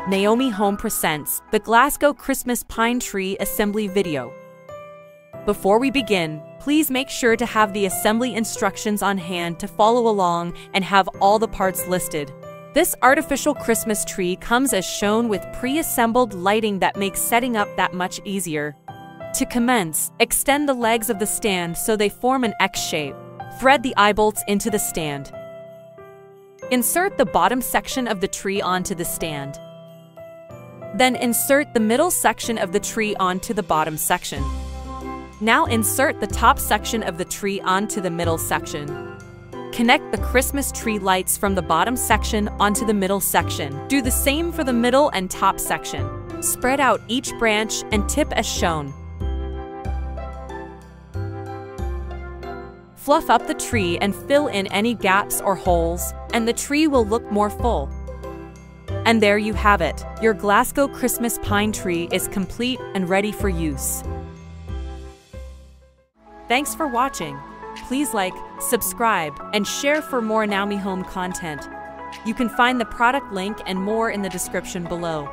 Naomi Home presents the Glasgow Christmas Pine Tree Assembly video. Before we begin, please make sure to have the assembly instructions on hand to follow along and have all the parts listed. This artificial Christmas tree comes as shown with pre-assembled lighting that makes setting up that much easier. To commence, extend the legs of the stand so they form an X shape. Thread the eye bolts into the stand. Insert the bottom section of the tree onto the stand. Then insert the middle section of the tree onto the bottom section. Now insert the top section of the tree onto the middle section. Connect the Christmas tree lights from the bottom section onto the middle section. Do the same for the middle and top section. Spread out each branch and tip as shown. Fluff up the tree and fill in any gaps or holes, and the tree will look more full. And there you have it. Your Glasgow Christmas pine tree is complete and ready for use. Thanks for watching. Please like, subscribe, and share for more Naomi Home content. You can find the product link and more in the description below.